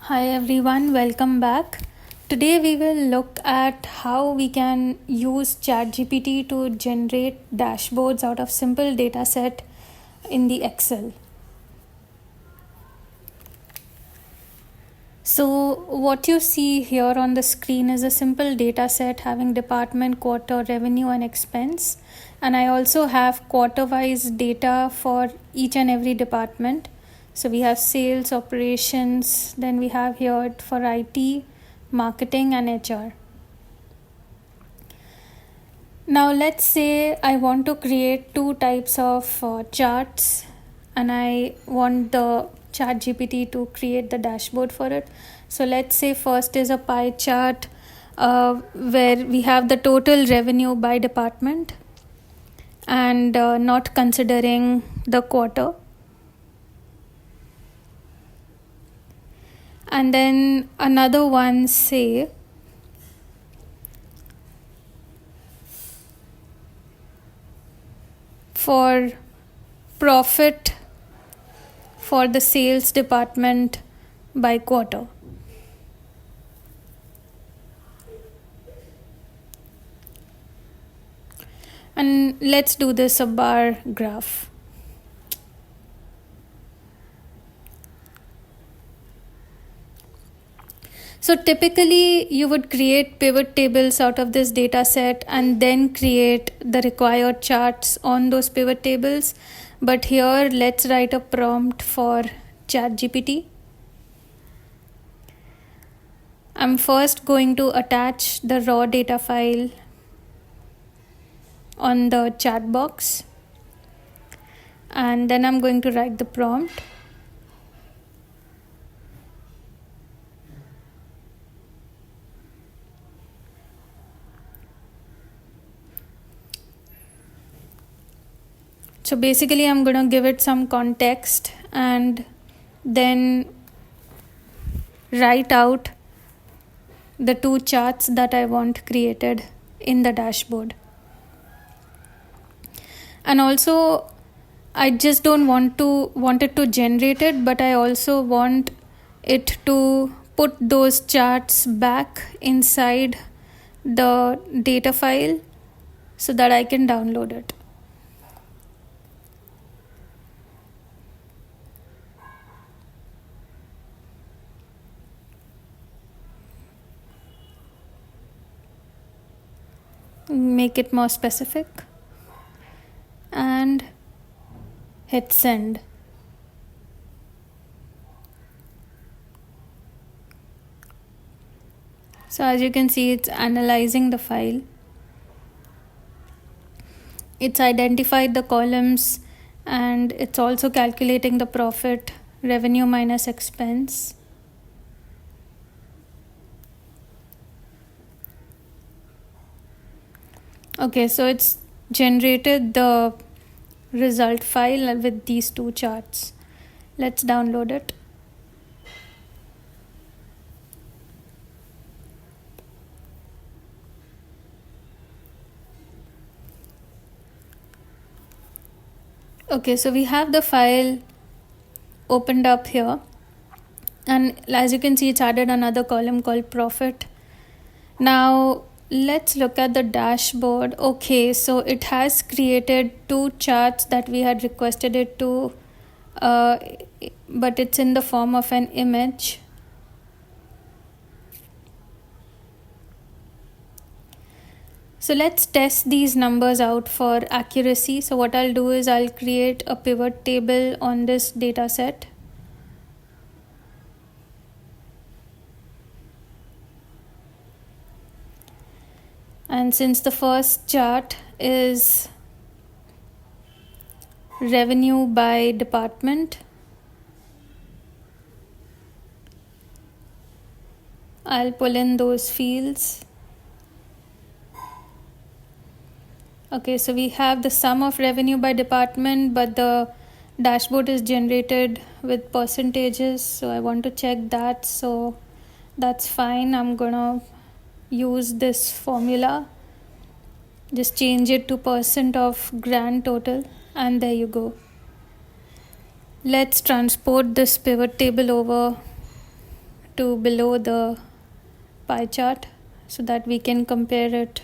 Hi everyone, welcome back. Today we will look at how we can use ChatGPT to generate dashboards out of simple data set in the Excel. So what you see here on the screen is a simple data set having department, quarter, revenue and expense. And I also have quarter-wise data for each and every department. So we have sales, operations, then we have here for IT, marketing and HR. Now let's say I want to create two types of charts and I want the ChatGPT to create the dashboard for it. So let's say first is a pie chart where we have the total revenue by department and not considering the quarter. And then another one, say for profit for the sales department by quarter. And let's do this a bar graph. So typically you would create pivot tables out of this data set and then create the required charts on those pivot tables. But here let's write a prompt for ChatGPT. I'm first going to attach the raw data file on the chat box and then I'm going to write the prompt. So basically I'm going to give it some context and then write out the two charts that I want created in the dashboard. And also I just don't want it to generate it, but I also want it to put those charts back inside the data file so that I can download it. Make it more specific and hit send. So as you can see, it's analyzing the file. It's identified the columns and it's also calculating the profit, revenue minus expense. Okay, so it's generated the result file with these two charts. Let's download it. Okay, so we have the file opened up here and as you can see, it's added another column called profit. Now let's look at the dashboard. Okay, so it has created two charts that we had requested it to, but it's in the form of an image. So let's test these numbers out for accuracy. So what I'll do is I'll create a pivot table on this data set. And since the first chart is revenue by department, I'll pull in those fields. Okay, so we have the sum of revenue by department, but the dashboard is generated with percentages. So I want to check that. So that's fine. I'm gonna use this formula, just change it to % of grand total and there you go. Let's transport this pivot table over to below the pie chart so that we can compare it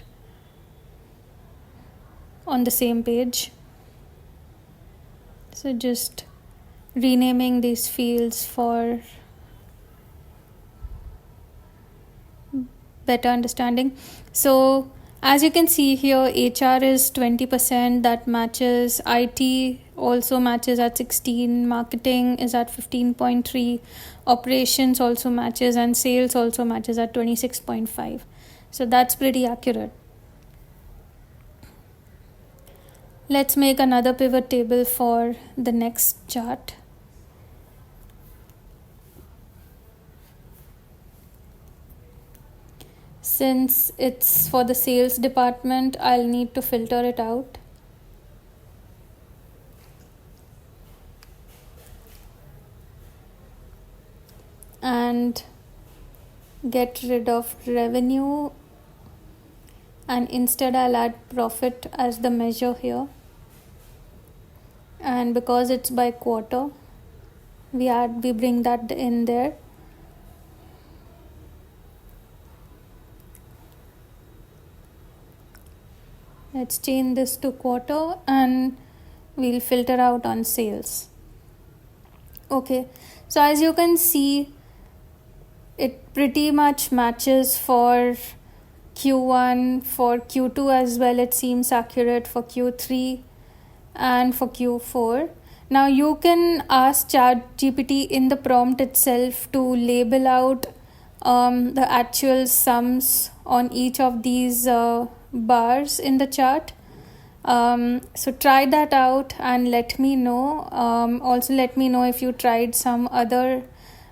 on the same page. So just renaming these fields for better understanding. So as you can see here, HR is 20%, that matches. IT also matches at 16, marketing is at 15.3, operations also matches, and sales also matches at 26.5. So that's pretty accurate. Let's make another pivot table for the next chart. Since it's for the sales department, I'll need to filter it out. And get rid of revenue, and instead I'll add profit as the measure here. And because it's by quarter, we bring that in there. Let's change this to quarter, and we'll filter out on sales. Okay, so as you can see, it pretty much matches for Q1, for Q2 as well. It seems accurate for Q3 and for Q4. Now you can ask ChatGPT in the prompt itself to label out the actual sums on each of these bars in the chart. So try that out and let me know. Also let me know if you tried some other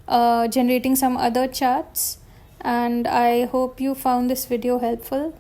generating some other charts, and I hope you found this video helpful.